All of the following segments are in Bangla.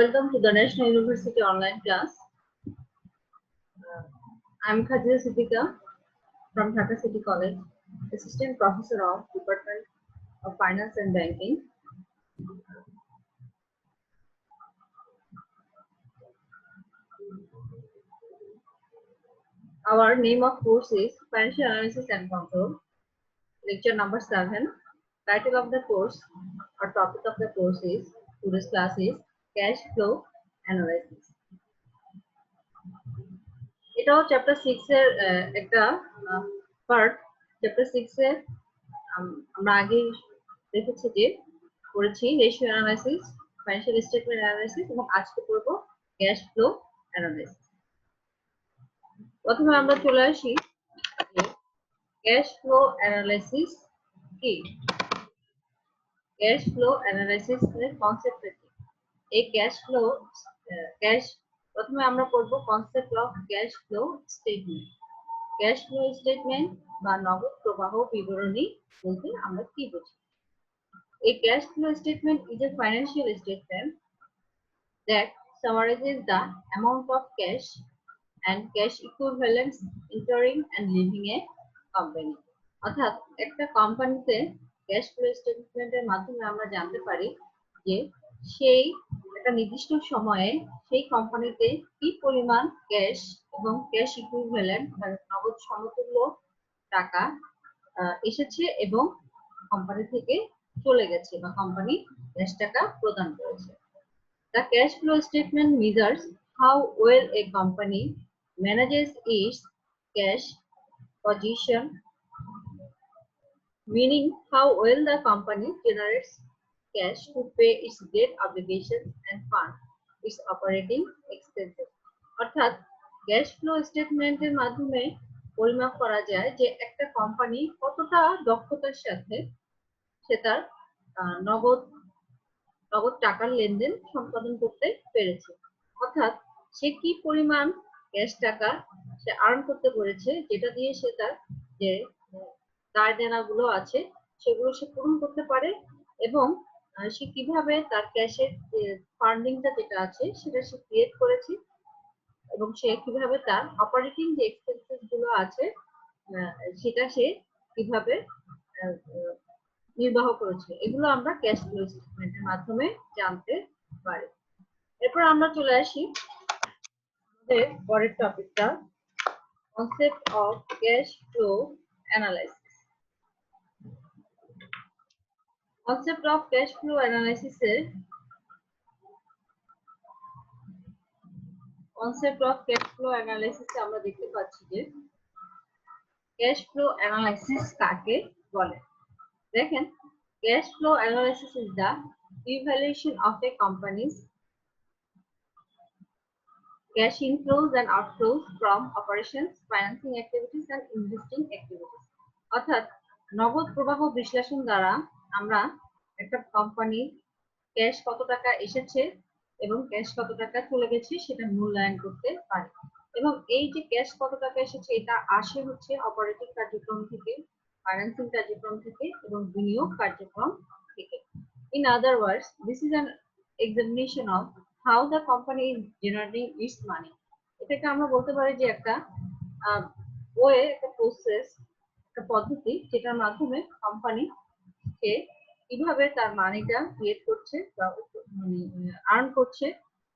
Welcome to the National University online class. I'm Khadija Siddiqa from Dhaka City College, Assistant Professor of Department of Finance and Banking. Our name of course is Financial Analysis and Control, lecture number 7. Title of the course or topic of the course is, today's class is Cash Flow Analysis. এটাও চ্যাপ্টার 6 এর একটা পার্ট। চ্যাপ্টার 6 এর আমরা আগে দেখেছি যে করেছি ratio analysis, financial statement analysis এবং আজকে করব ক্যাশ ফ্লো অ্যানালাইসিস। প্রথমে আমরা চলে আসি যে ক্যাশ ফ্লো অ্যানালাইসিস কি। ক্যাশ ফ্লো অ্যানালাইসিস এর কনসেপ্ট কি? এই প্রথমে আমরা পড়ব concept of cash flow statement. Cash flow statement বা নগদ প্রবাহ বিবরণী বলতে আমরা কি বুঝি? A cash flow statement is a financial statement that summarizes the amount of cash and cash equivalents entering and leaving a company. অর্থাৎ একটা কোম্পানিতে ক্যাশ ফ্লো স্টেটমেন্টের মাধ্যমে আমরা জানতে পারি যে সেই একটা নির্দিষ্ট সময়ে সেই কোম্পানিতে কি পরিমাণ ক্যাশ এবং ক্যাশ ইকুইভ্যালেন্ট বা নগদ সমতুল্য টাকা এসেছে এবং কোম্পানি থেকে চলে গেছে বা কোম্পানি ক্যাশ টাকা প্রদান করেছে। The cash flow statement measures how well a company manages its cash position, meaning how well the company generates cash to pay its debt obligations and fund its operating expenses. অর্থাৎ ক্যাশ ফ্লো স্টেটমেন্টের মাধ্যমে পরিমাপ করা যায় যে একটা কোম্পানি কতটা দক্ষতার সাথে সে তার নগদ টাকার লেনদেন সম্পাদন করতে পেরেছে। অর্থাৎ সে কি পরিমাণ ক্যাশ টাকা সে আর্ন করতে পেরেছে, যেটা দিয়ে সে তার যে দায় দেনাগুলো আছে সেগুলো সে পূরণ করতে পারে এবং সে কিভাবে তার ক্যাশের ফান্ডিংটা যেটা আছে সেটা সে ক্রিয়েট করেছে এবং সে কিভাবে তার অপারেটিং যে এক্সপেন্সেস গুলো আছে সেটা সে কিভাবে নির্বাহ করেছে, এগুলো আমরা ক্যাশ ফ্লো স্টেটমেন্টের মাধ্যমে জানতে পারি। এরপর আমরা চলে আসি আমাদের পরের টপিকটা, concept of cash flow analysis. Concept of cash flow অ্যানালাইসিসে আমরা দেখতে পাচ্ছি যে ক্যাশ ফ্লো অ্যানালাইসিস কাকে বলে। দেখেন, cash flow analysis is the evaluation of a company's cash inflows and outflows from operations, financing activities and investing activities. অর্থাৎ নগদ প্রবাহ বিশ্লেষণ দ্বারা আমরা একটা কোম্পানির ক্যাশ কত টাকা এসেছে এবং ক্যাশ কত টাকা চলে গেছে সেটা মূল্যায়ন করতে পারি। এবং এই যে ক্যাশ কত টাকা এসেছে এটা আসে হচ্ছে অপারেটিং কার্যক্রম থেকে, ফাইন্যান্সিং কার্যক্রম থেকে এবং বিনিয়োগ কার্যক্রম থেকে। In other words, this is an examination of how the company is generating its money. এটাকে আমরা বলতে পারি যে একটা একটা প্রসেস, একটা পদ্ধতি যেটার মাধ্যমে কোম্পানি কে কিভাবে তার মানিটা ক্রিয়েট করছে বা আর্ন করছে,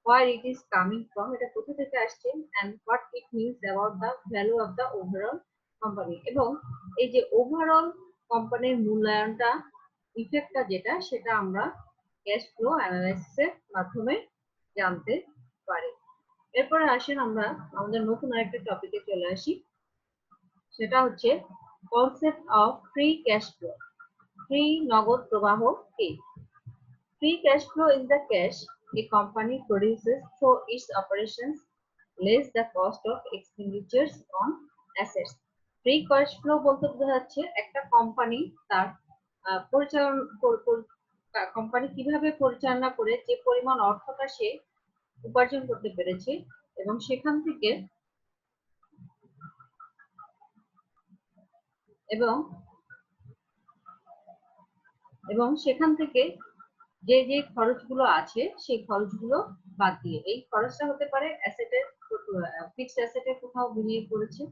where it is coming from, এটা কোথা থেকে আসছে, and what it means about the value of the overall company. এবং এই যে ওভারঅল কোম্পানির মূল্যায়নটা, ইফেক্টটা যেটা, সেটা আমরা ক্যাশ ফ্লো অ্যানালাইসিসের মাধ্যমে জানতে পারি। এরপরে আসেন আমরা আমাদের নতুন আরেকটা টপিকে চলে আসি, সেটা হচ্ছে concept of free cash flow. Free নগদ প্রবাহ কি? Free cash flow is the cash a company produces through its operations less the cost of expenditures on assets. Free cash flow বলতে বোঝাচ্ছে একটা কোম্পানি তার কোম্পানি কিভাবে পরিচালনা করে যে পরিমাণ অর্থটা সে উপার্জন করতে পেরেছে এবং সেখান থেকে যে যে খরচগুলো আছে সেই খরচগুলো বাদ দিয়ে। এই খরচটা হতে পারে অ্যাসেটের, ফিক্সড অ্যাসেটের কোথাও বিনিয়োগ করেছে,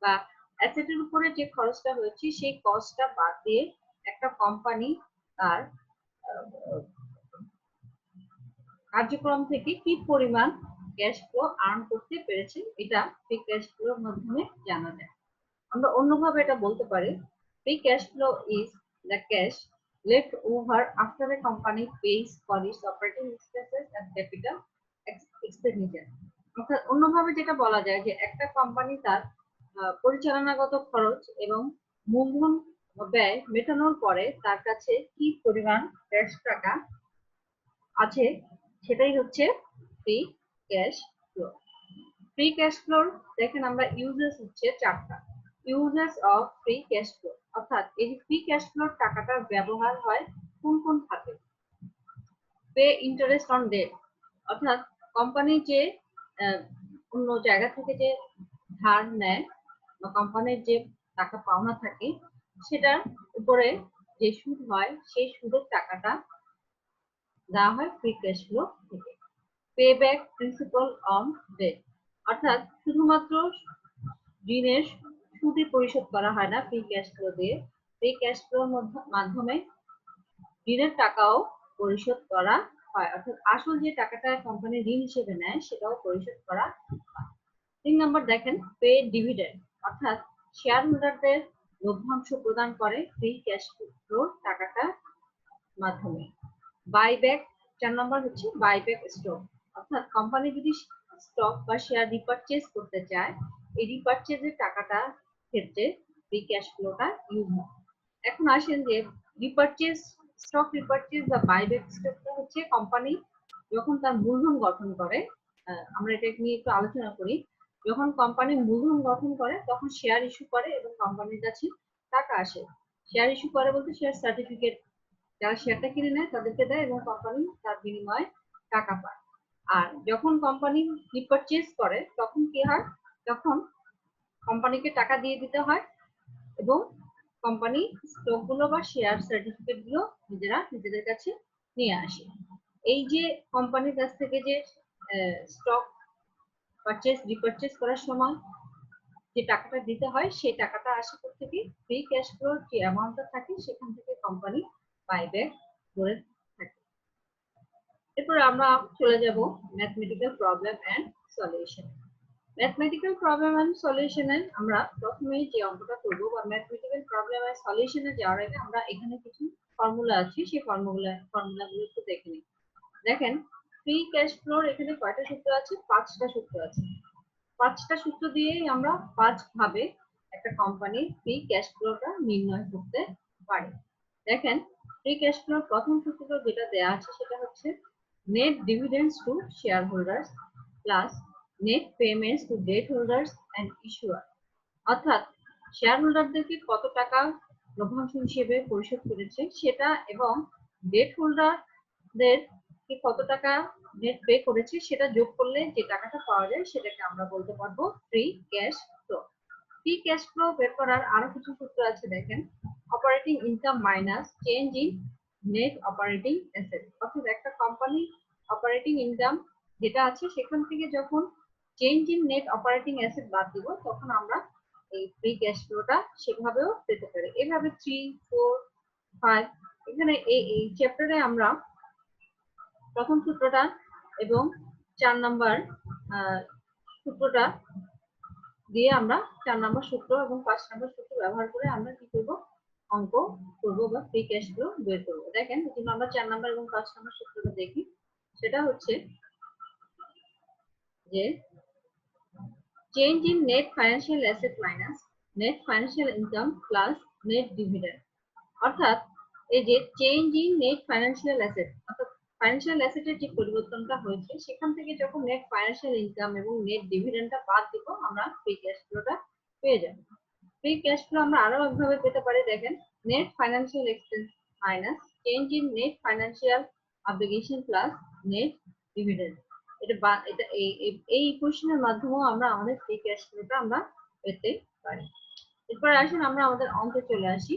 বা অ্যাসেটের উপরে যে খরচটা হয়েছে সেই কস্টটা বাদ দিয়ে একটা কোম্পানি তার কার্যক্রম থেকে কি পরিমাণ ক্যাশ ফ্লো আর্ন করতে পেরেছে, এটা ফ্রি ক্যাশ ফ্লোর মাধ্যমে জানা যায়। আমরা অন্যভাবে এটা বলতে পারি, free cash flow is the cash left over after a company pays for its operating expenses and capital expenditure. অর্থাৎ অন্যভাবে যেটা বলা যায় যে একটা কোম্পানি তার পরিচালনাগত খরচ এবং মূলধন ব্যয় মেটানোর পরে তার কাছে কি পরিমাণ ক্যাশ টাকা আছে, সেটাই হচ্ছে free cash flow. Free cash floor দেখেন আমরা ইউজেস হচ্ছে 4টা। Uses of free cash flow, অর্থাৎ এই ফ্রি ক্যাশ ফ্লোর টাকাটার ব্যবহার হয় কোন কোন খাতে। পে ইন্টারেস্ট অন ডেট, অর্থাৎ কোম্পানি যে অন্য জায়গা থেকে যে ধার নেয় বা কোম্পানির যে টাকা পাওনা থাকে সেটার উপরে যে সুদ হয় সেই সুদের টাকাটা দেওয়া হয় ফ্রি ক্যাশ ফ্লো থেকে। Pay back principal on debt, অর্থাৎ শুধুমাত্র ঋণের সুদই পরিশোধ করা হয় না ফ্রি ক্যাশ ফ্লো দিয়ে, ফ্রি ক্যাশ ফ্লোর মাধ্যমে ঋণের টাকাও পরিশোধ করা হয়, অর্থাৎ আসল যে টাকাটা কোম্পানি ঋণ হিসেবে নেয় সেটাও পরিশোধ করা হয়। 3 নম্বর দেখেন পে ডিভিডেন্ড, অর্থাৎ শেয়ার হোল্ডারদের লভ্যাংশ প্রদান করে ফ্রি ক্যাশ ফ্লোর টাকাটার মাধ্যমে। বাইব্যাক, 4 নম্বর হচ্ছে বাইব্যাক স্টক, অর্থাৎ কোম্পানি যদি স্টক বা শেয়ার রিপারচেজ করতে চায়, এই রিপারচেজের টাকাটা ক্ষেত্রে ফ্রি ক্যাশ ফ্লোটা ইউজ হয়। এখন আসেন যে রিপারচেজ, স্টক রিপারচেজ বা বাইব্যাক স্টকটা হচ্ছে কোম্পানি যখন তার মূলধন গঠন করে, আমরা এটা নিয়ে একটু আলোচনা করি। যখন কোম্পানি মূলধন গঠন করে তখন শেয়ার ইস্যু করে এবং কোম্পানির কাছে টাকা আসে। শেয়ার ইস্যু করে বলতে শেয়ার সার্টিফিকেট যারা শেয়ারটা কিনে নেয় তাদেরকে দেয় এবং কোম্পানি তার বিনিময়ে টাকা পায়। আর যখন কোম্পানি রিপারচেজ করে তখন কি হয়, তখন কোম্পানিকে টাকা দিয়ে দিতে হয় এবং কোম্পানি স্টক গুলো বা শেয়ার সার্টিফিকেট গুলো নিজেদের কাছে নিয়ে আসে। এই যে কোম্পানির কাছ থেকে যে স্টক পারচেজ রিপারচেজ করার সময় যে টাকাটা দিতে হয় সেই টাকাটা আসে থেকে ফ্রি ক্যাশ ফ্লোর যে অ্যামাউন্টটা থাকে সেখান থেকে কোম্পানি বাইব্যাক করে থাকে। এরপর আমরা চলে যাব mathematical problem and solution. Mathematical problem and সলিউশনে আমরা প্রথমেই যে অঙ্কটা করব বা ম্যাথমেটিক্যাল প্রবলেম এন্ড সলিউশনে যাওয়ার আগে আমরা এখানে কিছু ফর্মুলা আছে সেই ফর্মুলাগুলো একটু দেখে নিই। দেখেন ফ্রি ক্যাশ ফ্লোর এখানে কয়টা সূত্র আছে, 5টা সূত্র আছে। 5টা সূত্র দিয়েই আমরা 5 ভাবে একটা কোম্পানির ফ্রি ক্যাশ ফ্লোটা নির্ণয় করতে পারি। দেখেন ফ্রি ক্যাশ ফ্লোর প্রথম সূত্র যেটা দেয়া আছে সেটা হচ্ছে net dividends to shareholders plus net payments to debt holders and issuer, অর্থাৎ শেয়ার হোল্ডারদেরকে কত টাকা লভ্যাংশ হিসেবে পরিশোধ করেছে সেটা এবং ডেট হোল্ডারদের কে কত টাকা নেট পে করেছে সেটা যোগ করলে যে টাকাটা পাওয়া যায় সেটাকে আমরা বলতে পারবো free cash flow. Free cash flow বের করার আরো কিছু সূত্র আছে। দেখেন operating income minus change in net operating asset, অর্থাৎ একটা কোম্পানি অপারেটিং ইনকাম যেটা আছে সেখান থেকে যখন change in net operating asset বাদ দিব তখন আমরা এই ফ্রি ক্যাশ ফ্লোটা সেভাবেও পেতে পারি। এভাবে 3, 4, 5 এখানে এই চ্যাপ্টারে আমরা প্রথম সূত্রটা এবং 4 নাম্বার সূত্রটা দিয়ে আমরা 4 নাম্বার সূত্র এবং 5 নাম্বার সূত্র ব্যবহার করে আমরা কি করব, অঙ্ক করব বা ফ্রি ক্যাশ ফ্লো বের করব। দেখেন এজন্য আমরা 4 নাম্বার এবং 5 নাম্বার সূত্রটা দেখি। সেটা হচ্ছে যে change in net financial asset minus net financial income plus net dividend, অর্থাৎ এই যে change in net financial asset, অর্থাৎ ফাইন্যান্সিয়াল অ্যাসেটের যে পরিবর্তনটা হয়েছে সেখান থেকে যখন নেট ফাইন্যান্সিয়াল ইনকাম এবং নেট ডিভিডেন্ডটা বাদ দিব আমরা ফ্রি ক্যাশ ফ্লোটা পেয়ে যাব। ফ্রি ক্যাশ ফ্লো আমরা আরো একভাবে পেতে পারি। দেখেন net financial expense minus change in net financial obligation plus net dividend, এটা এই ইকুয়েশনের মাধ্যমেও আমরা আমাদের ফ্রি ক্যাশ ফ্লোটা আমরা পেতে পারি। এরপর আসুন আমরা আমাদের অঙ্কে চলে আসি।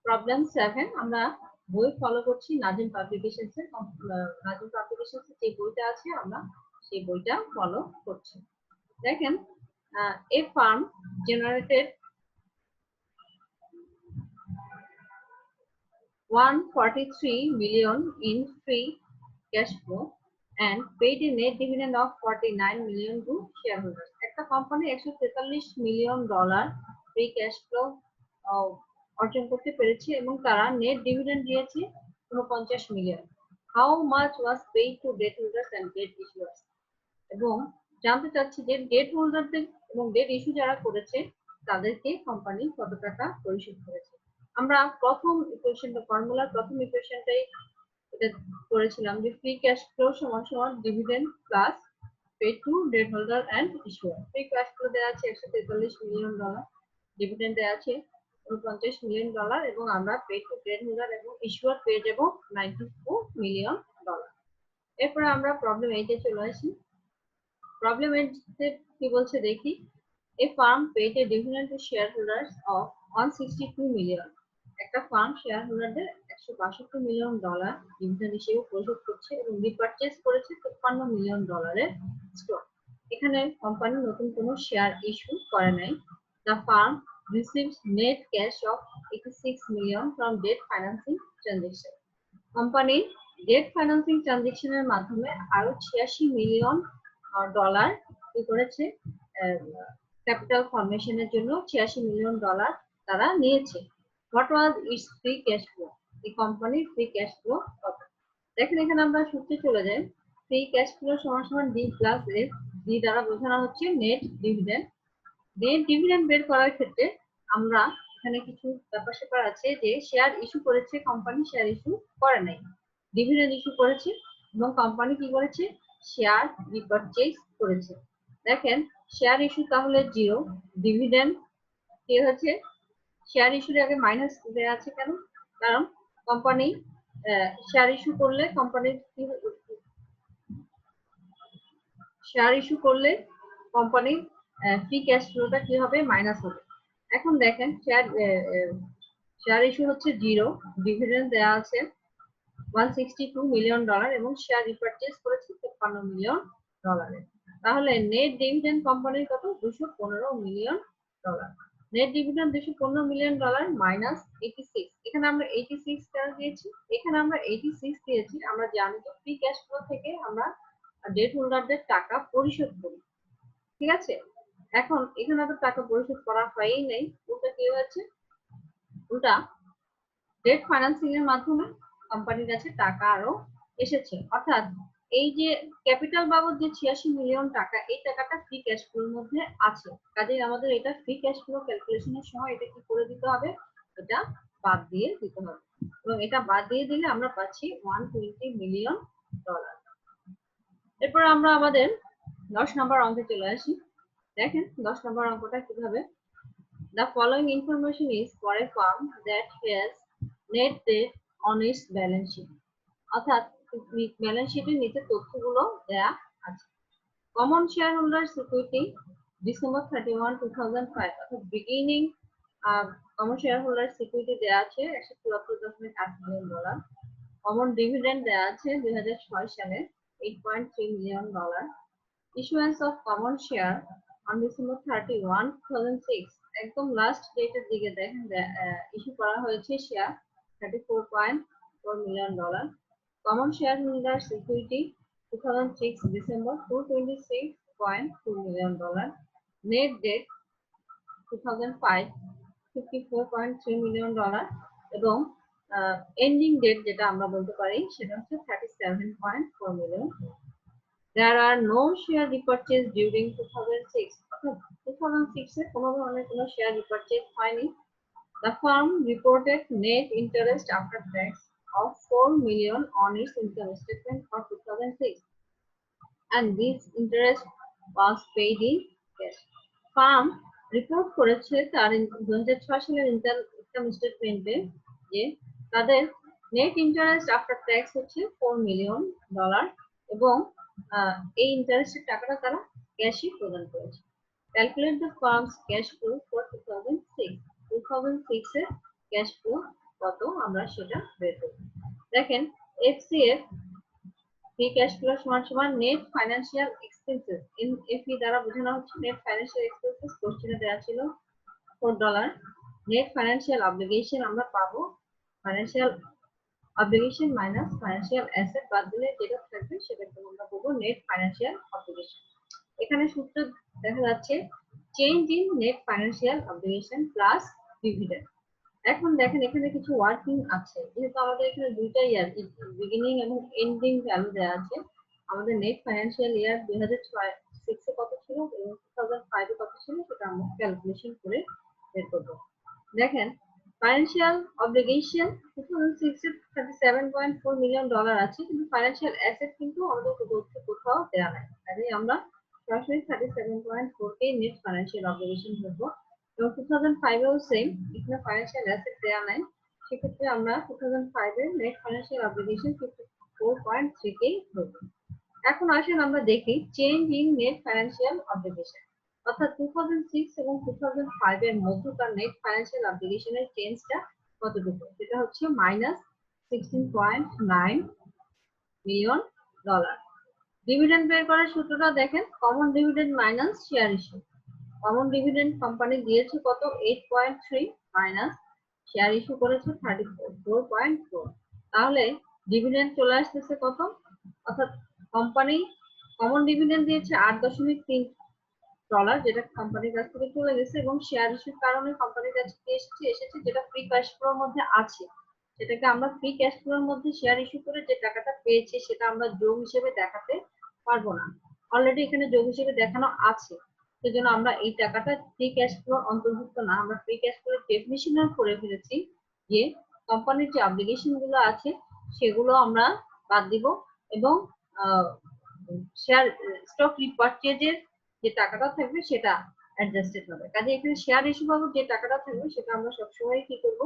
প্রবলেম 7 আমরা বই ফলো করছি নাজিম পাবলিকেশনস এর। নাজিম পাবলিকেশনস এর যে বইটা আছে আমরা সেই বইটা ফলো করছি। দেখেন, a firm generated 143 million in free cash flow and paid a net dividend of 49 million to shareholders. একটা company 143 million dollar free cash flow অর্জন করতে পেরেছে এবং তারা নেট ডিভিডেন্ড দিয়েছে 49 million. How much was paid to debt holders and debt issuers, এবং জানতে চাচ্ছি যে ডেট হোল্ডারদের এবং ডেট ইস্যু যারা করেছে তাদেরকে কোম্পানি কত টাকা পরিশোধ করেছে। আমরা প্রথম ইকুয়েশনটা ফর্মুলার প্রথম ইকুয়েশনটাই এটা করেছিলাম যে ফ্রি ক্যাশ ফ্লো সমান সমান dividend plus paid to debt holder and issuer. Free cash flow দেওয়া আছে 143 মিলিয়ন ডলার, ডিভিডেন্ড দেওয়া আছে 49 মিলিয়ন ডলার এবং আমরা পেড টু ডেট হোল্ডার এবং ইস্যুয়ার পেয়ে যাব 94 মিলিয়ন ডলার। এরপরে আমরা প্রবলেম 8 এ চলে আসি। প্রবলেম 8 কি বলছে দেখি। A firm paid a dividend to shareholders of 162 million. একটা ফার্ম শেয়ার হোল্ডারদের 162 মিলিয়ন ডলার ডিভিডেন্ড হিসেবে পরিশোধ করছে এবং রিপারচেজ করেছে 53 মিলিয়ন ডলারের স্টক। এখানে কোম্পানি নতুন কোনো শেয়ার ইস্যু করে নাই। The firm received net cash of 86 million from debt financing transaction. Company debt financing ট্রানজাকশনের মাধ্যমে আরো 86 মিলিয়ন ডলার কি করেছে, ক্যাপিটাল ফর্মেশনের জন্য 86 মিলিয়ন ডলার তারা নিয়েছে। What was it's free cash flow, এই কোম্পানির ফ্রি ক্যাশ ফ্লো কত। দেখেন এখানে আমরা সূত্রে চলে যাই। ফ্রি ক্যাশ ফ্লো সমান সমান ডি প্লাস এফ। ডি দ্বারা বোঝানো হচ্ছে নেট ডিভিডেন্ড। নেট ডিভিডেন্ড বের করার ক্ষেত্রে আমরা এখানে কিছু ব্যাপার স্যাপার আছে যে শেয়ার ইস্যু করেছে কোম্পানি, শেয়ার ইস্যু করে নাই, ডিভিডেন্ড ইস্যু করেছে এবং কোম্পানি কি করেছে, শেয়ার রিপারচেজ করেছে। দেখেন শেয়ার ইস্যু তাহলে 0, ডিভিডেন্ড কি হচ্ছে, শেয়ার ইস্যুর আগে মাইনাস দেওয়া আছে কেন, কারণ কোম্পানি শেয়ার ইস্যু করলে কোম্পানির কি শেয়ার ইস্যু করলে কোম্পানির ফ্রি ক্যাশ ফ্লোটা কি হবে, মাইনাস হবে। এখন দেখেন শেয়ার ইস্যু হচ্ছে 0, ডিভিডেন্ড দেওয়া আছে 162 মিলিয়ন ডলার এবং শেয়ার রিপারচেজ করেছে 53 মিলিয়ন ডলারের। তাহলে নেট ডিভিডেন্ড কোম্পানির কত, 215 million dollar. Net dividend 215 million dollar minus 86। এখানে আমরা 86 কেন দিয়েছি, এখানে আমরা 86 দিয়েছি, আমরা জানি তো ফ্রি ক্যাশ ফ্লো থেকে আমরা ডেট হোল্ডারদের টাকা পরিশোধ করি, ঠিক আছে। এখন এখানে তো টাকা পরিশোধ করা হয়ই নেই, ওটা কি হয়েছে, ওটা ডেট ফাইন্যান্সিং এর মাধ্যমে কোম্পানির কাছে টাকা আরো এসেছে। অর্থাৎ এই যে ক্যাপিটাল বাবদ যে 86 মিলিয়ন টাকা, এই টাকাটা ফ্রি ক্যাশ ফ্লোর মধ্যে আছে। কাজেই আমাদের এটা ফ্রি ক্যাশ ফ্লো ক্যালকুলেশনের সময় এটা কি করে দিতে হবে, এটা বাদ দিয়ে দিতে হবে এবং এটা বাদ দিয়ে দিলে আমরা পাচ্ছি 120 মিলিয়ন ডলার। এরপর আমরা আমাদের 10 নম্বর অঙ্কে চলে আসি। দেখেন 10 নম্বর অঙ্কটা কিভাবে। The following information is for a firm that has net debt on its balance sheet. অর্থাৎ ব্যালেন্স শিটের নিচে তথ্যগুলো দেয়া আছে। Common share holder equity December 31, 2005, অর্থাৎ beginning common share holder equity দেয়া আছে 174.8 মিলিয়ন ডলার। কমন ডিভিডেন্ড দেয়া আছে 2006 সালে 8.3 million dollar. Issuance of common share on December 31, 2006, একদম লাস্ট ডেটের দিকে দেখেন ইস্যু করা হয়েছে share 34.4 million dollar. Common share holders equity 2006 December 226.2 million dollar. Net date 2005 54.3 million dollar এবং এন্ডিং ডেট যেটা আমরা বলতে পারি সেটা হচ্ছে 37.4 million. There are no share repurchase during 2006. অর্থাৎ 2006 এ কোনো ধরনের কোনো শেয়ার রিপারচেজ হয়নি। The firm reported net interest after tax of 4 million on its income statement for 2006, and this interest was paid in cash. Firm report করেছে তার 2006 সালের ইনকাম স্টেটমেন্টে যে তাদের নেট ইন্টারেস্ট আফটার ট্যাক্স হচ্ছে 4 মিলিয়ন ডলার এবং এই ইন্টারেস্টের টাকাটা তারা ক্যাশে প্রদান করেছে। Calculate the firm's cash flow for 2006। 2006 এর ক্যাশ ফ্লো কত আমরা সেটা বের করব। দেখেন এফসিএফ ফ্রি ক্যাশ ফ্লো সমান সমান নেট ফাইন্যান্সিয়াল এক্সপেন্সেস, এনএফই দ্বারা বোঝানো হচ্ছে নেট ফাইন্যান্সিয়াল এক্সপেন্সেস। কোশ্চেনে দেওয়া ছিল $4। নেট ফাইন্যান্সিয়াল অব্লিগেশন আমরা পাবো financial obligation minus financial asset বাদ দিলে যেটা থাকবে সেটাকে আমরা বলবো নেট ফাইন্যান্সিয়াল অব্লিগেশন। এখানে সূত্র দেখা যাচ্ছে change in net financial obligation plus dividend. এখন দেখেন এখানে কিছু ওয়ার্কিং আছে, যেহেতু আমাদের এখানে দুইটা ইয়ার বিগিনিং এবং এন্ডিং ভ্যালু দেওয়া আছে। আমাদের নেট ফাইন্যান্সিয়াল ইয়ার 2006 এ কত ছিল এবং 2005 এ কত ছিল সেটা আমরা ক্যালকুলেশন করে বের করব। দেখেন ফাইন্যান্সিয়াল অব্লিগেশন 2006 এ $37.4 মিলিয়ন আছে, কিন্তু ফাইন্যান্সিয়াল অ্যাসেট কিন্তু আমাদের কোথাও দেওয়া নাই। তাই আমরা সরাসরি 37.4 কে নেট ফাইন্যান্সিয়াল অব্লিগেশন ধরবো। এবং 2005 এও সেম, এখানে ফাইন্যান্সিয়াল অ্যাসেট দেওয়া নাই, সেক্ষেত্রে আমরা 2005 এর নেট ফাইন্যান্সিয়াল অব্লিগেশন 54.3 কে ধরবো। এখন আসেন আমরা দেখি change in net financial obligation, অর্থাৎ 2006 এবং 2005 এর মধ্যকার নেট ফাইন্যান্সিয়াল অব্লিগেশনের চেঞ্জটা কতটুকু, যেটা হচ্ছে -$16.9 মিলিয়ন। ডিভিডেন্ড বের করার সূত্রটা দেখেন, common dividend minus share issue. Common dividend company দিয়েছে কত 8.3 মাইনাস শেয়ার ইস্যু করেছে 34.4, তাহলে ডিভিডেন্ড চলে আসতেছে কত, অর্থাৎ কোম্পানি কমন ডিভিডেন্ড দিয়েছে $8.3, যেটা কোম্পানির কাছ থেকে চলে গেছে, এবং শেয়ার ইস্যুর কারণে কোম্পানির কাছে এসেছে যেটা ফ্রি ক্যাশ ফ্লোর মধ্যে আছে, সেটাকে আমরা ফ্রি ক্যাশ ফ্লোর মধ্যে শেয়ার ইস্যু করে যে টাকাটা পেয়েছি সেটা আমরা যোগ হিসেবে দেখাতে পারবো না, অলরেডি এখানে যোগ হিসেবে দেখানো আছে, সেজন্য আমরা এই টাকাটা ফ্রি ক্যাশ ফ্লো অন্তর্ভুক্ত না। আমরা ফ্রি ক্যাশ ফ্লোর ডেফিনিশন করে ফেলেছি যে কোম্পানির যে অব্লিগেশন গুলো আছে সেগুলো আমরা বাদ দিব, এবং শেয়ার স্টক রিপারচেজের যে টাকাটা থাকবে সেটা অ্যাডজাস্টেড হবে। কাজে এখানে শেয়ার ইস্যু বাবদ যে টাকাটা থাকবে সেটা আমরা সবসময় কি করব,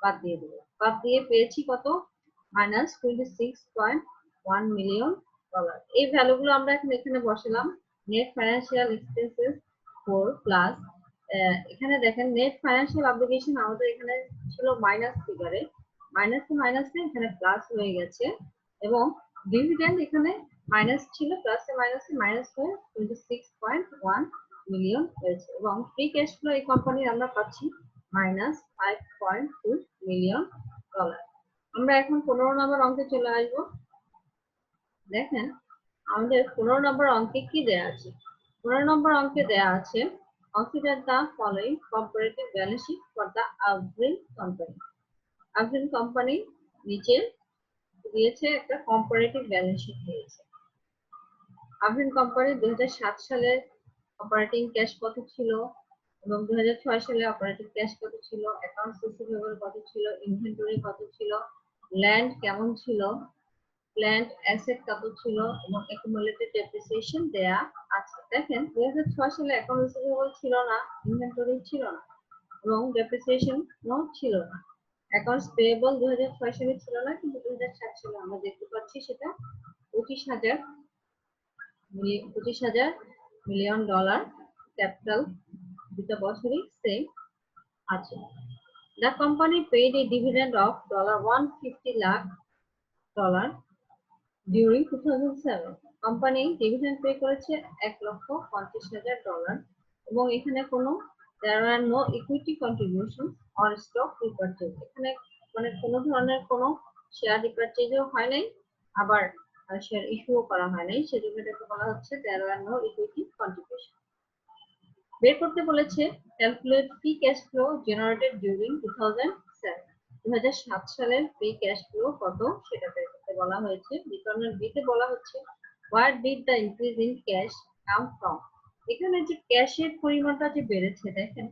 বাদ দিয়ে দেবো। বাদ দিয়ে পেয়েছি কত, -$26.1 মিলিয়ন। এই ভ্যালুগুলো আমরা এখন এখানে বসালাম। নেট ফাইন্যান্সিয়াল এক্সপেন্সেস 4 প্লাস, এখানে দেখেন নেট ফাইন্যান্সিয়াল অব্লিগেশন আমাদের এখানে ছিল মাইনাস ফিগারে, মাইনাসে এখানে প্লাস হয়ে গেছে, এবং ডিভিডেন্ড এখানে মাইনাস ছিল, প্লাসে মাইনাস হয়ে 26.1 মিলিয়ন হয়েছে, এবং ফ্রি ক্যাশ ফ্লো এই কোম্পানির আমরা পাচ্ছি -$5.2 মিলিয়ন। আমরা এখন 15 নম্বর অঙ্কে চলে আসবো। দেখেন আমাদের 15 নম্বর অঙ্কে কি দেয়া আছে। 15 নম্বর অঙ্কে দেয়া আছে consider the following comparative balance sheet for the Avril company. Avril company নিচে দিয়েছে একটা কম্পারেটিভ ব্যালেন্স শিট দিয়েছে। আভরিন কোম্পানি 2007 সালে অপারেটিং ক্যাশ কত ছিল এবং 2006 সালে অপারেটিং ক্যাশ কত ছিল, অ্যাকাউন্টস রিসিভেবল কত ছিল, ইনভেন্টরি কত ছিল, ল্যান্ড কেমন ছিল, প্ল্যান্ট অ্যাসেট কত ছিল, এবং অ্যাকুমুলেটেড ডেপ্রিসিয়েশন দেয়া আছে। দেখেন 2006 সালে অ্যাকাউন্ট রিসিভেবল ছিল না, ইনভেন্টরি ছিল না, এবং ডেপ্রিসিয়েশন ছিল না। অ্যাকাউন্টস পেয়েবল 2006 সালে ছিল না, কিন্তু 2007 সালে আমরা দেখতে পাচ্ছি সেটা $25,000 মিলিয়ন। ক্যাপিটাল দুটো বছরই সেম আছে। The company paid a dividend of $150 lakh during 2007. Company dividend pay করেছে $1,50,000, এবং এখানে কোনো there are no equity contributions or stock repurchase, এখানে মানে কোনো ধরনের কোনো শেয়ার রিপারচেজও হয় নাই, আবার শেয়ার ইস্যুও করা হয় নাই, সেজন্য এটাকে বলা হচ্ছে there are no equity contribution। বের করতে বলেছে calculate free cash flow generated during 2007, 2007 সালের ফ্রি ক্যাশ ফ্লো কত সেটা বের করতে বলা হয়েছে। রিটার্নের বিতে বলা হচ্ছে what did the increase in cash come from, এখানে যে ক্যাশের পরিমাণটা যে বেড়েছে দেখেন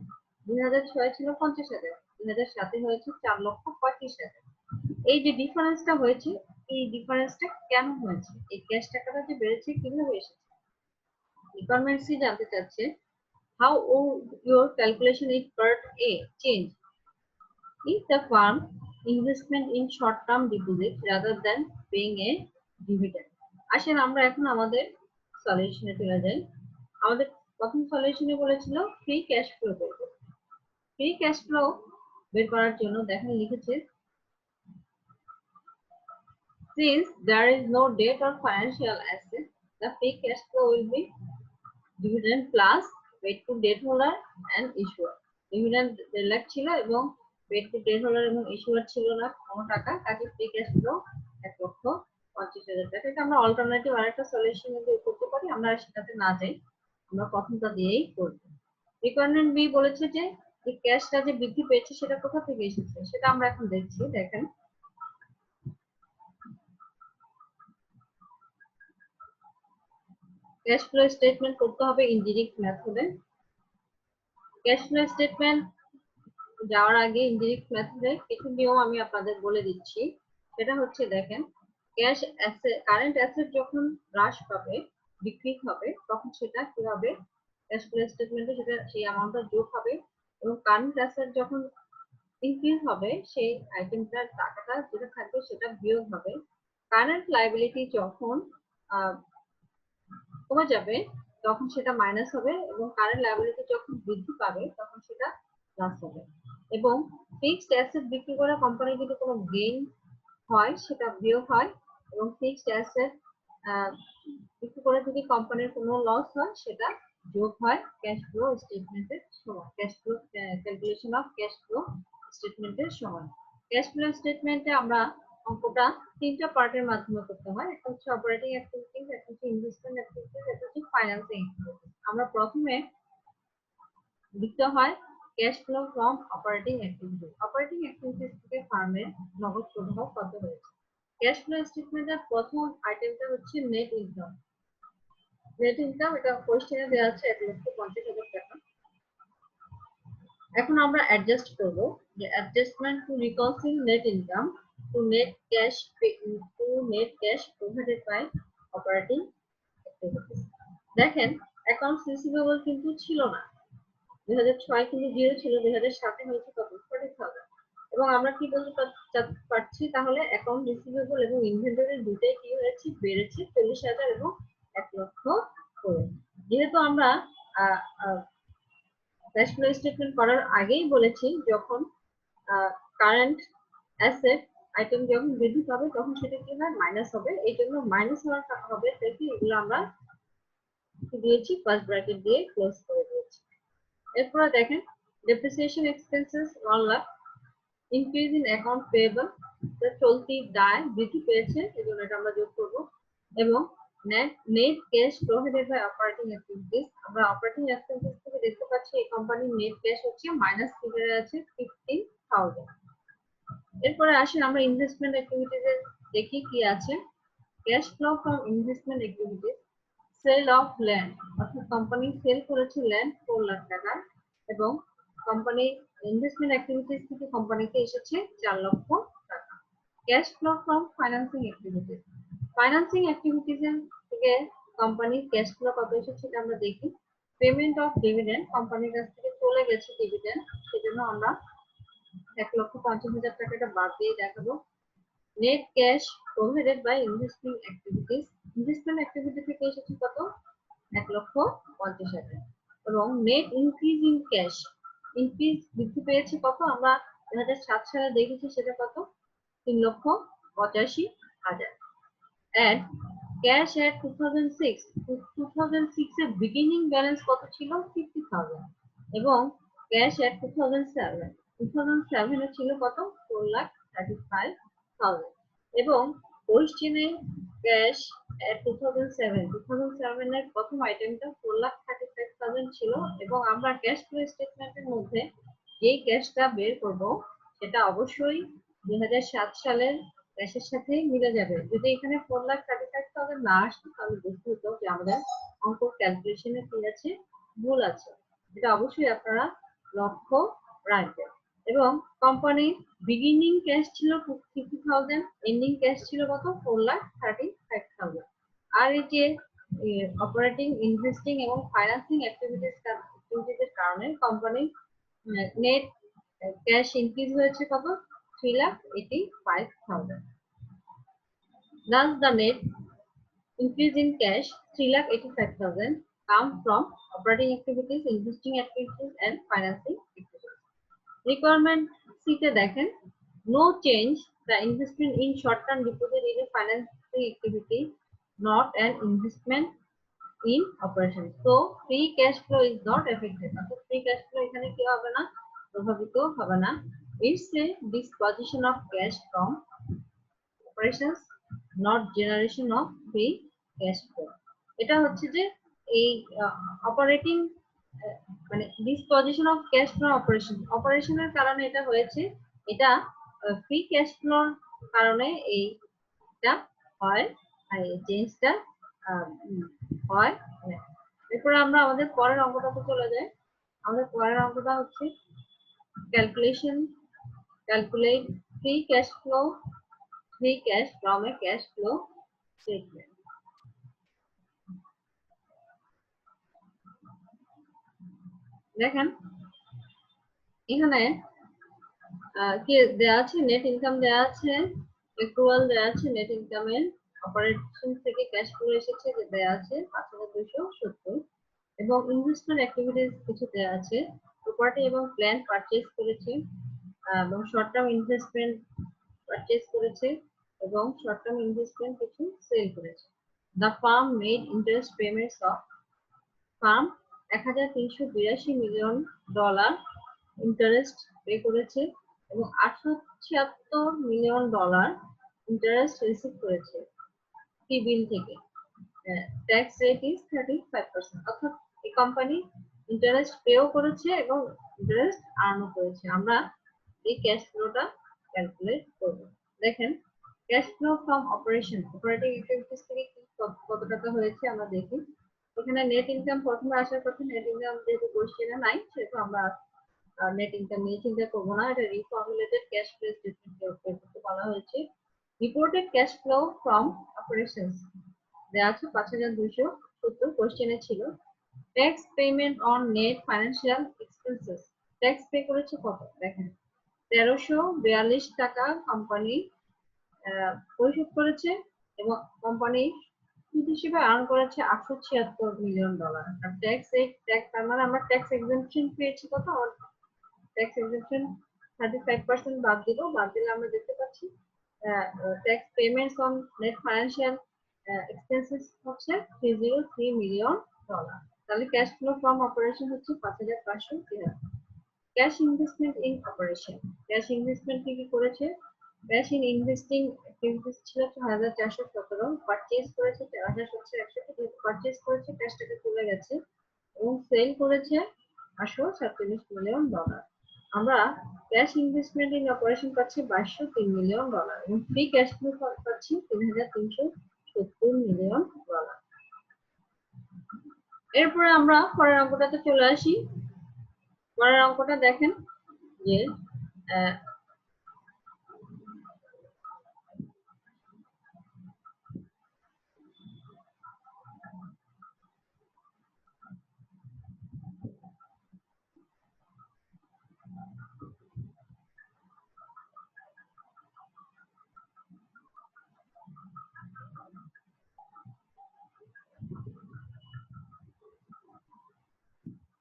2006 ছিল 50,000, 2007 হয়েছে 4,35,000। এই যে ডিফারেন্সটা হয়েছে, এই ডিফারেন্সটা কেন হয়েছে, এই ক্যাশ টাকাটা যে বেড়েছে কিভাবে এসেছে, রিকোয়ারমেন্টস জানতে চাচ্ছে। How would your calculation is part A change if the firm investment in short-term deposit rather than paying a dividend? আসেন আমরা এখন আমাদের সলিউশনে চলে যাই। আমাদের প্রথম সলিউশনে বলেছিল ফ্রি ক্যাশ ফ্লো বের করতে। ফ্রি ক্যাশ ফ্লো বের করার জন্য দেখেন লিখেছে Since there is no debt or financial asset, the free cash flow will be dividend plus paid to debt holder and issuer. Dividend lakh ছিল এবং paid to debt holder এবং issuer ছিল না কোনো টাকা, কাজে free cash flow 1,50,000 টাকা। এটা আমরা অল্টারনেটিভ আরেকটা সলিউশন দিয়ে করতে পারি, আমরা সেটাতে না যাই, আমরা প্রথমটা দিয়েই করব। রিকোয়ারমেন্ট বি বলেছে যে এই ক্যাশটা যে বৃদ্ধি পেয়েছে সেটা কোথা থেকে এসেছে, সেটা আমরা এখন দেখছি। দেখেন, ক্যাশ ফ্লো স্টেটমেন্ট করতে হবে ইনডিরেক্ট মেথডে। ক্যাশ ফ্লো স্টেটমেন্ট যাওয়ার আগে ইনডিরেক্ট মেথডে কিছু নিয়ম আমি আপনাদের বলে দিচ্ছি। সেটা হচ্ছে, দেখেন, ক্যাশ অ্যাসেট, কারেন্ট অ্যাসেট যখন হ্রাস পাবে, বিক্রি হবে, তখন সেটা কি হবে, ক্যাশ ফ্লো স্টেটমেন্টে সেটা সেই অ্যামাউন্টটা যোগ হবে। এবং কারেন্ট অ্যাসেট যখন ইনক্রিজ হবে, সেই আইটেমটার টাকাটা যেটা থাকবে সেটা বিয়োগ হবে। কারেন্ট লায়াবিলিটি যখন কমে যাবে তখন সেটা মাইনাস হবে, এবং কারেন্ট লায়াবিলিটি যখন বৃদ্ধি পাবে তখন সেটা প্লাস হবে। এবং ফিক্সড অ্যাসেট বিক্রি করে কোম্পানি যদি কোনো গেইন হয় সেটা বিয়োগ হয়, এবং ফিক্সড অ্যাসেট বিক্রি করে যদি কোম্পানির কোনো লস হয় সেটা যোগ হয় ক্যাশ ফ্লো স্টেটমেন্টের সময়, cash flow calculation of cash flow স্টেটমেন্টের সময়। ক্যাশ ফ্লো স্টেটমেন্টে আমরা অঙ্কটা তিনটা পার্টের মাধ্যমে করতে হয়। একটা হচ্ছে অপারেটিং অ্যাক্টিভিটিস, একটা হচ্ছে ইনভেস্টমেন্ট অ্যাক্টিভিটিস, একটা হচ্ছে ফাইন্যান্সিং অ্যাক্টিভিটিস। আমরা প্রথমে লিখতে হয় cash flow from operating activities. Operating activities থেকে ফার্মের নগদ প্রবাহ কত হয়েছে। ক্যাশ ফ্লো স্টেটমেন্টের প্রথম আইটেমটা হচ্ছে নেট ইনকাম। নেট ইনকাম এটা কোশ্চেনে দেওয়া আছে 1,50,000 টাকা। এখন আমরা অ্যাডজাস্ট করব যে adjustment to reconcile net income to net cash provided by operating activities. দেখেন, অ্যাকাউন্টস রিসিভেবল কিন্তু ছিল না, 2006 কিন্তু জিরো ছিল, 2007 হয়েছে কত, 40,000। এবং আমরা কি বলতে পারছি, তাহলে অ্যাকাউন্ট রিসিভেবল এবং ইনভেন্টরি দুটোই কি হয়েছে, বেড়েছে 40,000 এবং 1 লক্ষ করে। যেহেতু আমরা ক্যাশ ফ্লো স্টেটমেন্ট করার আগেই বলেছি যখন কারেন্ট অ্যাসেট আইটেম যখন বৃদ্ধি পাবে তখন সেটা কি হয়, মাইনাস হবে। এই জন্য মাইনাস হওয়ার হবে দেখি এগুলো আমরা দিয়েছি ফার্স্ট ব্র্যাকেট দিয়ে ক্লোজ করে দিয়েছি। এরপরে দেখেন, depreciation expenses 1 lakh, increase in account payable, চলতি দায় বৃদ্ধি পেয়েছে, এজন্য এটা আমরা যোগ করব। এবং net cash provided by operating activities, আমরা অপারেটিং অ্যাক্টিভিটিস থেকে দেখতে পাচ্ছি এই কোম্পানির নেট ক্যাশ হচ্ছে মাইনাস ফিগারে আছে 15,000। এরপরে আসেন আমরা ইনভেস্টমেন্ট অ্যাক্টিভিটিসে দেখি কি আছে। Cash flow from investment activities, sale of land, অর্থাৎ কোম্পানি সেল করেছে ল্যান্ড 4 লাখ টাকা, এবং কোম্পানি ইনভেস্টমেন্ট অ্যাক্টিভিটিস থেকে কোম্পানিতে এসেছে 4 লক্ষ টাকা। Cash flow from financing activities, financing activities থেকে কোম্পানির ক্যাশ ফ্লো কত এসেছে সেটা আমরা দেখি। পেমেন্ট অফ ডিভিডেন্ড, কোম্পানির কাছ থেকে চলে গেছে ডিভিডেন্ড, সেজন্য আমরা 1,50,000 টাকাটা বাদ দিয়ে দেখাবো। Net cash provided by investing activities, investment activity থেকে এসেছে কত, 1,50,000। এবং net increase in cash, increase বৃদ্ধি পেয়েছে কত, আমরা 2007 সালে দেখেছি সেটা কত, 3,85,000। এন্ড ক্যাশ এট 2006 এর বিগিনিং ব্যালেন্স কত ছিল, 50,000। এবং ক্যাশ এট 2007 এ ছিল কত, 4,35,000। এবং কোশ্চেনে ক্যাশ এট 2007 এর প্রথম আইটেমটা 4,35,000 ছিল, এবং আমরা ক্যাশ ফ্লো স্টেটমেন্টের মধ্যে যেই ক্যাশটা বের করব সেটা অবশ্যই 2007 সালের ক্যাশের সাথে মিলে যাবে। যদি এখানে 4,35,000 না আসতো তাহলে বুঝতে হতো যে আমাদের অঙ্ক ক্যালকুলেশনে কি আছে, ভুল আছে। এটা অবশ্যই আপনারা লক্ষ্য রাখবেন। এবং কোম্পানির বিগিনিং ক্যাশ ছিল 50,000, এন্ডিং ক্যাশ ছিল কত, 4,35,000। আর এই যে অপারেটিং, ইনভেস্টিং এবং ফাইন্যান্সিং অ্যাক্টিভিটিসের কারণে কোম্পানির নেট ক্যাশ ইনক্রিজ হয়েছে কত, 3,85,000। Thus the net increase in cash 3,85,000 come from operating activities, investing activities and financing activities. Requirement C তে দেখেন, no change The investment in short-term deposit is a financing activity, not an investment in operation. So free cash flow is not affected. অর্থাৎ free cash flow এখানে কি হবে না, প্রভাবিত হবে না. It's a disposition of cash from operations, not generation of free cash flow. এটা হচ্ছে যে এই অপারেটিং মানে ডিসপোজিশন অফ ক্যাশ ফ্রম অপারেশনের কারণে এটা হয়েছে, এটা ফ্রি ক্যাশ ফ্লোর কারণে এইটা হয়, আর এই চেঞ্জটা হয়। এরপরে আমরা আমাদের পরের অঙ্কটাতে চলে যাই। আমাদের পরের অঙ্কটা হচ্ছে calculate free cash from a cash flow statement. দেখেন এখানে কি দেয়া আছে, নেট ইনকাম দেয়া আছে, অ্যাক্রুয়াল দেয়া আছে, নেট ইনকামের অপারেশন থেকে ক্যাশ ফ্লো এসেছে যে দেয়া আছে 5270, এবং ইনভেস্টমেন্ট অ্যাক্টিভিটিস কিছু দেয়া আছে, প্রপার্টি এবং প্ল্যান্ট পারচেজ করেছে, এবং শর্ট টার্ম ইনভেস্টমেন্ট পারচেজ করেছে, এবং শর্ট টার্ম ইনভেস্টমেন্ট কিছু সেল করেছে। The farm made interest payments of, farm $1382 million interest pay করেছে এবং $876 মিলিয়ন ইন্টারেস্ট রিসিভ করেছে কি বিল থেকে। ট্যাক্স রেট ইজ 35%, অর্থাৎ এই কোম্পানি ইন্টারেস্ট পেও করেছে এবং ইন্টারেস্ট আর্নও করেছে। আমরা এই ক্যাশ ফ্লোটা ক্যালকুলেট করব। দেখেন cash flow from operation, operating activities থেকে কত টাকা হয়েছে আমরা দেখি। এখানে নেট ইনকাম প্রথমে আসার কথা, নেট ইনকাম যেহেতু কোশ্চেনে নাই সেহেতু আমরা নেট ইনকাম নিয়ে চিন্তা করবো না, এটা রিফর্মুলেটেড ক্যাশ ফ্লো স্টেটমেন্ট করতে বলা হয়েছে। Reported cash flow from operations দেওয়া আছে 5270, কোশ্চেনে ছিল। Tax payment on net financial expenses, tax pay করেছে কত, দেখেন 1342 টাকা কোম্পানি পরিশোধ করেছে এবং কোম্পানি সুদ হিসেবে আর্ন করেছে $876 মিলিয়ন। আর ট্যাক্স তার মানে আমরা ট্যাক্স এক্সেম্পশন পেয়েছি কত, ট্যাক্স এক্সেম্পশন 35% বাদ দিলে আমরা দেখতে পাচ্ছি tax payments on net financial expenses হচ্ছে $303 মিলিয়ন। তাহলে ক্যাশ ফ্লো ফ্রম অপারেশন হচ্ছে 5573। Cash investment in operation, cash investment কি করেছে, ক্যাশ ইন ইনভেস্টিং অ্যাক্টিভিটিস ছিল 6417, পারচেজ করেছে 4761, পারচেজ করেছে ক্যাশ টাকা চলে গেছে, এবং সেল করেছে $847 মিলিয়ন। আমরা ক্যাশ ইনভেস্টমেন্ট ইন অপারেশন পাচ্ছি $2203 মিলিয়ন এবং ফ্রি ক্যাশ ফ্লো পাচ্ছি $3370 মিলিয়ন। এরপরে আমরা পরের অঙ্কটাতে চলে আসি। পরের অঙ্কটা দেখেন যে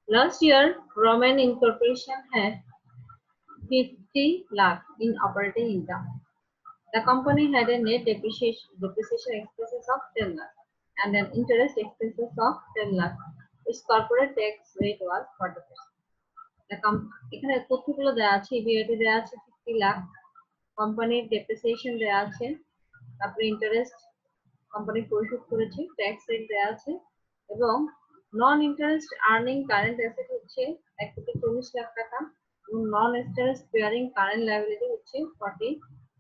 last year Roman Incorporation had 50 lakh in operating income. The company had a net depreciation expenses of 10 lakh and an interest expenses of 10 lakh. Its corporate tax rate was 40%. এখানে তথ্যগুলো দেওয়া আছে, ইবিআইটি দেওয়া আছে 50 লাখ, কোম্পানির ডেপ্রিসিয়েশন দেওয়া আছে, তারপরে ইন্টারেস্ট কোম্পানি পরিশোধ করেছে, ট্যাক্স রেট দেওয়া আছে, এবং নন ইন্টারেস্ট আর্নিং কারেন্ট অ্যাসেট হচ্ছে 1,40 লাখ টাকা, এবং নন ইন্টারেস্ট বেয়ারিং কারেন্ট লায়াবিলিটি হচ্ছে 40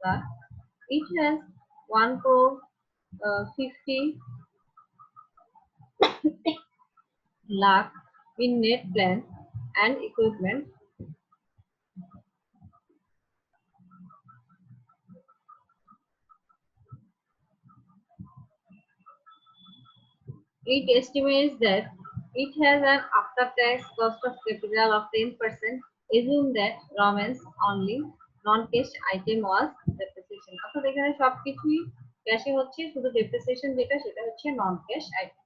lakh. It has 1,50 lakh in net plant and equipment. It estimates that it has an after-tax cost of capital of 10%. Assume that Roman's only non-cash item was depreciation. অর্থাৎ এখানে সবকিছুই ক্যাশে হচ্ছে, শুধু ডেপ্রিসিয়েশন যেটা সেটা হচ্ছে non cash item.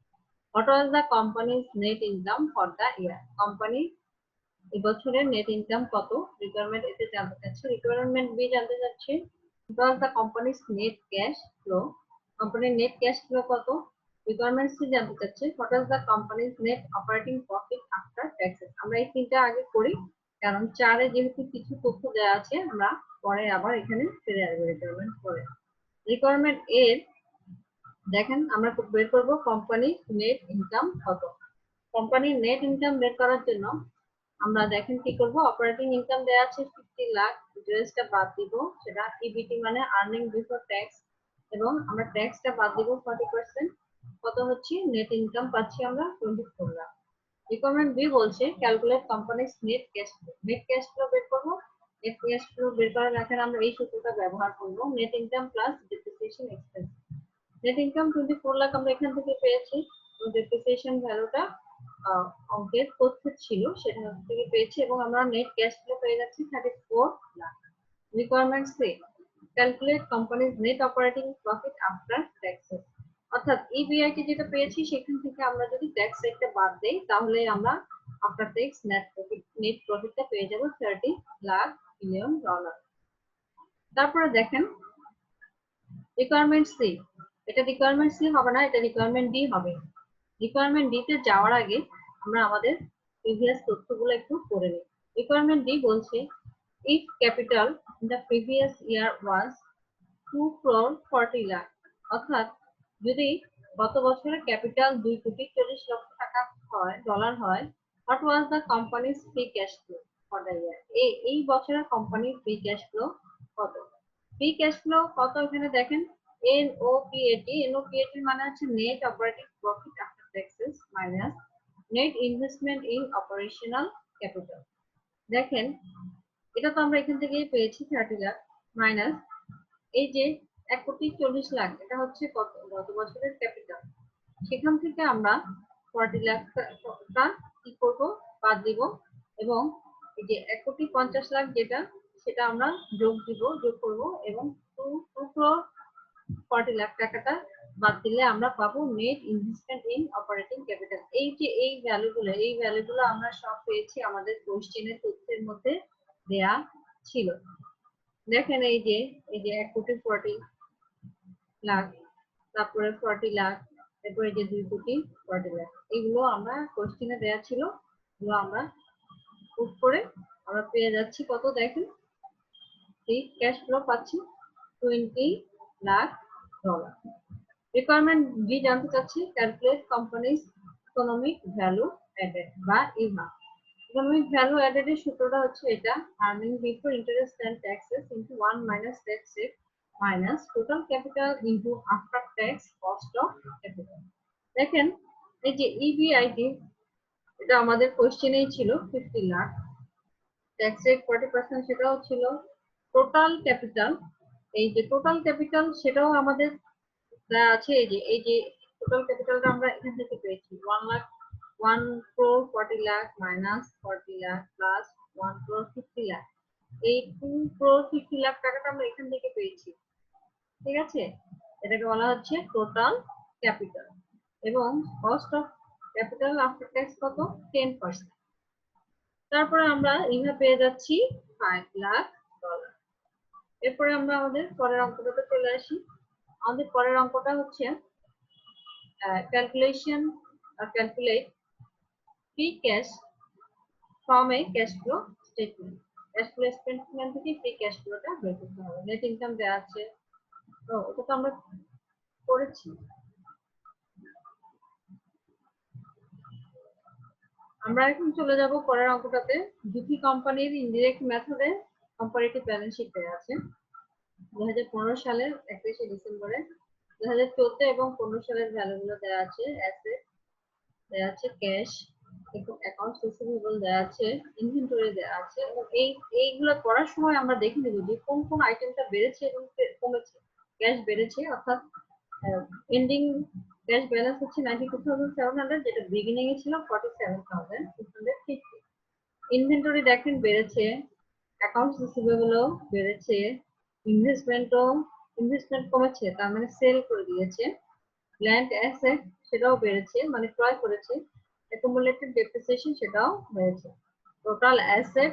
What was the company's net income for the year? Company এবছরের নেট ইনকাম কত, রিকোয়ারমেন্ট এতে জানতে চাচ্ছে। রিকোয়ারমেন্ট বি জানতে চাচ্ছে It was the company's net cash flow. কোম্পানির নেট ক্যাশ ফ্লো কত? রিকোয়ারমেন্টস কি জানতে চাচ্ছে? What is the companies net operating profit after taxes. আমরা এই তিনটা আগে করি, কারণ চারে যেহেতু কিছু তথ্য দেওয়া আছে, আমরা পরে আবার এখানে ফিরে আসবো রিকোয়ারমেন্ট করে। রিকোয়ারমেন্ট এর দেখেন আমরা বের করবো কোম্পানির নেট ইনকাম কত। কোম্পানির নেট ইনকাম বের করার জন্য আমরা দেখেন কি করব, অপারেটিং ইনকাম দেওয়া আছে 50 লাখ, জিএসটা বাদ দিব, সেটা ইবিটি মানে আর্নিং বিফোর ট্যাক্স, এবং আমরা ট্যাক্সটা বাদ দিব 40%, কত হচ্ছে নেট ইনকাম পাচ্ছি আমরা 24 লাখ। রিকোয়ারমেন্ট বি বলছে calculate company's net cash flow. Net cash flow বের করব। নেট ক্যাশ ফ্লো বের করার আগে আমরা এই সূত্রটা ব্যবহার করব, net income plus depreciation expense. Net income 24 lakh আমরা এখান থেকে পেয়েছি, ডেপ্রিসিয়েশন ভ্যালুটা অঙ্কের তথ্য ছিল সেটা থেকে পেয়েছি, এবং আমরা নেট ক্যাশ ফ্লো পেয়ে যাচ্ছি 34 lakh. Requirement C calculate company's net operating profit after taxes. অর্থাৎ ইবিআইটি যেটা পেয়েছি সেখান থেকে আমরা যদি ট্যাক্স রেটটা বাদ দেই তাহলে আমরা আফটার ট্যাক্স নেট প্রফিটটা পেয়ে যাব 30 লাখ মিলিয়ন ডলার। তারপরে দেখেন রিকোয়ারমেন্ট সি, এটা রিকোয়ারমেন্ট সি হবে না, এটা রিকোয়ারমেন্ট ডি হবে। রিকোয়ারমেন্ট ডি তে যাওয়ার আগে আমরা আমাদের প্রিভিয়াস তথ্যগুলো একটু পড়ে নিই। রিকোয়ারমেন্ট ডি বলছে if capital in the previous year was 2 crore 40 lakh, অর্থাৎ যদি গত বছরের ক্যাপিটাল 2 কোটি 40 লক্ষ টাকা হয়, ডলার হয়, what was the company's free cash flow for the year? এই বছরের কোম্পানির ফ্রি ক্যাশ ফ্লো কত? ফ্রি ক্যাশ ফ্লো কত এখানে দেখেন, NOPAT মানে হচ্ছে net operating profit after taxes minus net investment in operational capital. দেখেন এটা তো আমরা এখান থেকেই পেয়েছি 30 লাখ, মাইনাস এই যে 1 কোটি 40 লাখ, এটা হচ্ছে গত বছরের ক্যাপিটাল, সেখান থেকে আমরা 40 লাখ টাকা কি করব, বাদ দিব, এবং এই যে 1 কোটি 50 লাখ যেটা সেটা আমরা যোগ করব, এবং 2 crore 40 লাখ টাকাটা বাদ দিলে আমরা পাবো net investment in operating capital. এই যে এই ভ্যালুগুলো আমরা সব পেয়েছি আমাদের কোশ্চেনের তথ্যের মধ্যে দেয়া ছিল। দেখেন এই যে 1 কোটি 40 লাখ, তারপরে 40 লাখ, তারপরে এই যে 2 কোটি 40 লাখ, এগুলো আমরা কোশ্চেনে দেয়া ছিল, এগুলো আমরা পুট করে আমরা পেয়ে যাচ্ছি কত, দেখেন ফ্রি ক্যাশ ফ্লো পাচ্ছি 20 লাখ ডলার। রিকোয়ারমেন্ট বি জানতে চাচ্ছি calculate company's economic value added বা ইভা। ইকোনমিক ভ্যালু অ্যাডেড এর সূত্রটা হচ্ছে এটা, earning before interest and taxes into 1 minus tax rate minus total capital into after tax cost of capital. দেখেন এই যে ইবিআইটি এটা আমাদের কোশ্চেনেই ছিল 50 লাখ, ট্যাক্স রেট 40% সেটাও ছিল, টোটাল ক্যাপিটাল, এই যে টোটাল ক্যাপিটাল সেটাও আমাদের আছে, এই যে টোটাল ক্যাপিটালটা আমরা এখান থেকে পেয়েছি 1 crore 40 lakh minus 40 lakh plus 1 crore 50 lakh, এই 2 crore 50 লাখ টাকাটা আমরা এখান থেকে পেয়েছি, ঠিক আছে, এটাকে বলা হচ্ছে টোটাল ক্যাপিটাল, এবং cost of capital after tax কত 10%। তারপরে আমরা ইভা পেয়ে যাচ্ছি 5 লাখ ডলার। এরপরে আমরা আমাদের পরের অঙ্কটাতে চলে আসি। আমাদের পরের অঙ্কটা হচ্ছে calculate free cash from a cash flow statement. Cash flow statement থেকে ফ্রি ক্যাশ ফ্লোটা বের করতে হবে। নেট ইনকাম দেওয়া আছে, তো ওটা তো আমরা করেছি। আমরা এখন চলে যাব পরের অঙ্কটাতে। দুটি কোম্পানির ইনডিরেক্ট মেথডে কম্পারেটিভ ব্যালেন্স শিট দেওয়া আছে 2015 সালের 31শে ডিসেম্বরে, 2014 এবং 15 সালের ভ্যালুগুলো দেওয়া আছে, অ্যাসেট দেওয়া আছে, ক্যাশ এবং অ্যাকাউন্টস রিসিভেবল দেওয়া আছে, ইনভেন্টরি দেওয়া আছে, এবং এইগুলো করার সময় আমরা দেখে নেব যে কোন কোন আইটেমটা বেড়েছে এবং কমেছে। ক্যাশ বেড়েছে, অর্থাৎ এন্ডিং ক্যাশ ব্যালেন্স হচ্ছে 92,700, যেটা বিগিনিং এ ছিল 47,650। ইনভেন্টরি দেখেন বেড়েছে, অ্যাকাউন্টস রিসিভেবলও বেড়েছে, ইনভেস্টমেন্ট কমেছে, তার মানে সেল করে দিয়েছে, ল্যান্ড অ্যাসেট সেটাও বেড়েছে মানে ক্রয় করেছে, অ্যাকুমুলেটেড ডেপ্রিসিয়েশন সেটাও বেড়েছে। টোটাল অ্যাসেট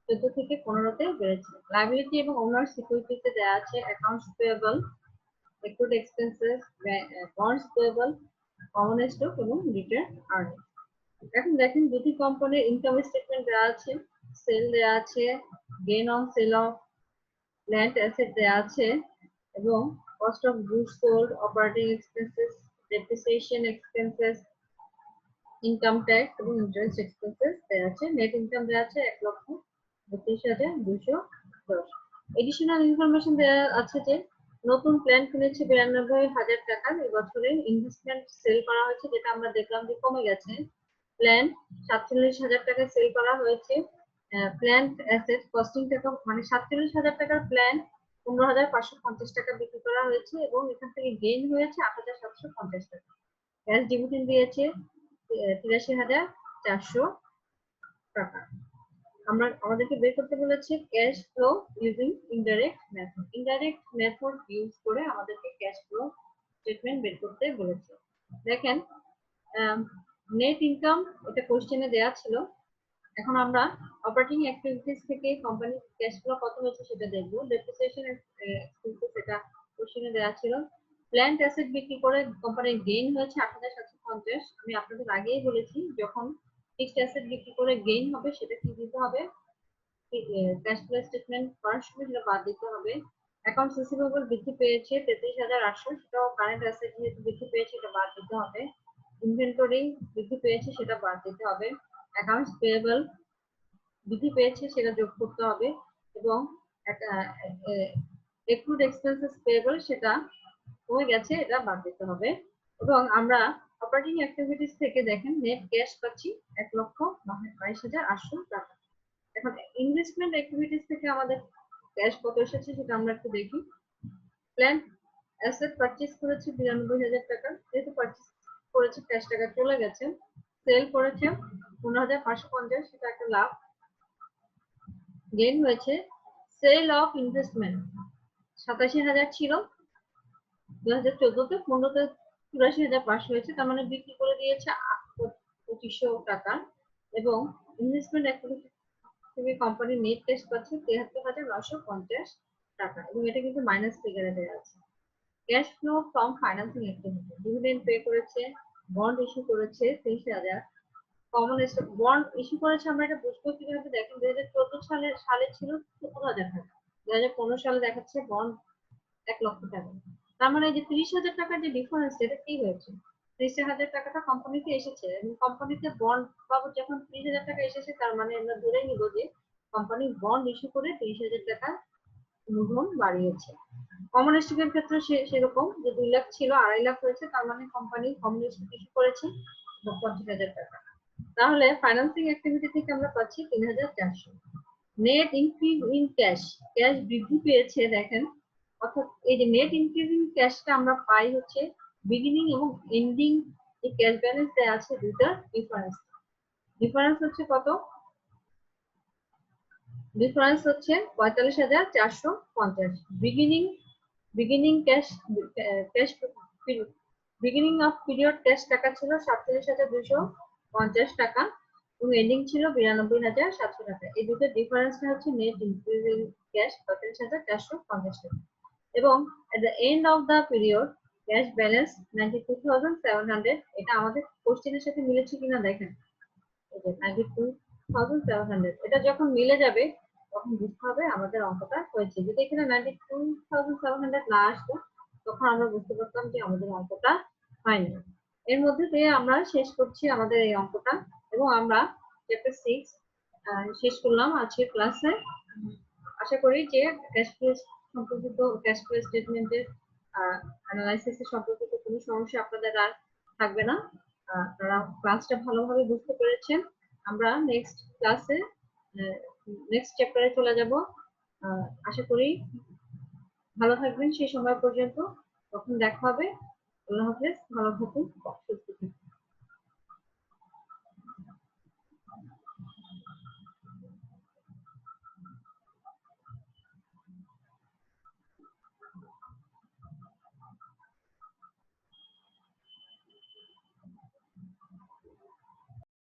14 থেকে 15-তে বেড়েছে। লায়াবিলিটি এবং ওনার সিকিউরিটিতে দেওয়া আছে accounts payable, accrued expenses, bonds payable, common stock এবং return earning। এখন দেখেন দুটি কোম্পানির ইনকাম স্টেটমেন্ট দেওয়া আছে, সেল দেওয়া আছে, gain on sell of land asset দেওয়া আছে এবং cost of goods sold, operating expenses, depreciation expenses, income tax এবং ইন্টারেস্ট এক্সপেন্সেস দেওয়া আছে। নেট ইনকাম দেওয়া আছে 1,32,210। এডিশনাল ইনফরমেশন দেওয়া আছে যে নতুন প্ল্যান কিনেছে 92,000 টাকার, এই বছরে ইনভেস্টমেন্ট সেল করা হয়েছে, যেটা আমরা দেখলাম যে কমে গেছে। প্ল্যান 47,000 টাকায় সেল করা হয়েছে। প্ল্যান অ্যাসেট কস্টিং টাকা মানে 47,000 টাকার প্ল্যান 15,550 টাকা বিক্রি করা হয়েছে এবং এখান থেকে গেইন হয়েছে 8,750 টাকা। ক্যাশ ডিভিডেন্ড দিয়েছে 83,400 টাকা। আমাদেরকে বের করতে বলেছে cash flow using indirect method. Indirect method use করে আমাদেরকে ক্যাশ ফ্লো স্টেটমেন্ট বের করতে বলেছে। দেখেন নেট ইনকাম এটা কোশ্চেনে দেয়া ছিল। এখন আমরা অপারেটিং অ্যাক্টিভিটিস থেকে কোম্পানির ক্যাশ ফ্লো কত হয়েছে সেটা দেখবো। ডেপ্রিসিয়েশন এক্সপেন্সেস এটা কোশ্চেনে দেয়া ছিল। প্ল্যান্ট অ্যাসেট বিক্রি করে কোম্পানির গেইন হয়েছে 8,750। আমি আপনাদের আগেই বলেছি যখন ফিক্সড অ্যাসেট বিক্রি করে গেইন হবে সেটা কি দিতে হবে, ক্যাশ ফ্লো স্টেটমেন্ট করার সময় সেটা বাদ দিতে হবে। অ্যাকাউন্টস রিসিভেবল বৃদ্ধি পেয়েছে 33,800, সেটাও কারেন্ট অ্যাসেট যেহেতু বৃদ্ধি পেয়েছে এটা বাদ দিতে হবে। ইনভেন্টরি বৃদ্ধি পেয়েছে সেটা বাদ দিতে হবে। অ্যাকাউন্টস পেয়েবল বৃদ্ধি পেয়েছে সেটা যোগ করতে হবে এবং accrued expenses payable সেটা কমে গেছে, এটা বাদ দিতে হবে। এবং আমরা অপারেটিং অ্যাক্টিভিটিস থেকে দেখেন নেট ক্যাশ পাচ্ছি 1,22,800 টাকা। এখন ইনভেস্টমেন্ট অ্যাক্টিভিটিস থেকে আমাদের ক্যাশ কত এসেছে সেটা আমরা একটু দেখি। প্ল্যান অ্যাসেট পারচেজ করেছে 92,000 টাকা, যেহেতু পারচেজ করেছে ক্যাশ টাকা চলে গেছে। সেল করেছে 15,550, সেটা একটা লাভ। গেইন হয়েছে সেল অফ ইনভেস্টমেন্ট 87,000 ছিল 2014-তে, 15-তে 84,500 হয়েছে, তার মানে বিক্রি করে দিয়েছে 2,500 টাকা। এবং ইনভেস্টমেন্ট অ্যাক্টিভিটি থেকে কোম্পানি নেট ক্যাশ পাচ্ছে 73,950 টাকা এবং এটা কিন্তু মাইনাস ফিগারে দেওয়া আছে। Cash flow from financing activity, dividend pay করেছে, বন্ড ইস্যু করেছে 23,000, কমন স্টক বন্ড ইস্যু করেছে। আমরা এটা বুঝবো কিভাবে, দেখেন 2014 সালে ছিল 70,000 টাকা, 2015 সালে দেখাচ্ছে বন্ড 1 লক্ষ টাকা। তার মানে এই যে 30,000 টাকার যে ডিফারেন্স, এটা কি হয়েছে, 30,000 টাকাটা কোম্পানিতে এসেছে এবং কোম্পানিতে বন্ড বাবদ যখন 30,000 টাকা এসেছে তার মানে আমরা ধরে নিব যে কোম্পানি বন্ড ইস্যু করে 30,000 টাকা মূলধন বাড়িয়েছে। কমন স্টকের ক্ষেত্রে সেরকম যে 2 লাখ ছিল 2.5 লাখ হয়েছে, তার মানে কোম্পানি কমন স্টক ইস্যু করেছে 50,000 টাকা। তাহলে ফাইন্যান্সিং অ্যাক্টিভিটি থেকে আমরা পাচ্ছি 3,400। Net increase in cash, cash বৃদ্ধি পেয়েছে দেখেন, অর্থাৎ এই যে নেট ইনক্রিজ ইন ক্যাশটা আমরা পাই হচ্ছে বিগিনিং এবং এন্ডিং এই ক্যাশ ব্যালেন্স দেয়া আছে দুইটার ডিফারেন্স। ডিফারেন্স হচ্ছে কত, ডিফারেন্স হচ্ছে 45,450। Beginning cash beginning of period cash টাকা ছিল 47,250 টাকা এবং এন্ডিং ছিল 92,700 টাকা। এই দুটো ডিফারেন্সটা হচ্ছে নেট ইনক্রিজিং ক্যাশ 45,450 টাকা। এবং at the end of the period cash balance 92,700। এটা আমাদের কোশ্চেনের সাথে মিলেছে কিনা দেখেন, এই যে 92,700, এটা যখন মিলে যাবে তখন বুঝতে হবে আমাদের অঙ্কটা হয়েছে। যদি এখানে 92,700 না আসতো তখন আমরা বুঝতে পারতাম যে আমাদের অঙ্কটা হয়নি। এর মধ্যে দিয়ে আমরা শেষ করছি আমাদের এই অঙ্কটা এবং আমরা চ্যাপ্টার 6 শেষ করলাম আজকের ক্লাসে। আশা করি যে ক্যাশ ফ্লো সম্পর্কিত ক্যাশ ফ্লো স্টেটমেন্টের অ্যানালাইসিস সম্পর্কিত কোনো সমস্যা আপনাদের আর থাকবে না। আপনারা ক্লাসটা ভালোভাবে বুঝতে পেরেছেন। আমরা নেক্সট ক্লাসে নেক্সট চ্যাপ্টারে চলে যাব। আশা করি ভালো থাকবেন সেই সময় পর্যন্ত, তখন দেখা হবে। আল্লাহ হাফেজ, ভালো থাকুন।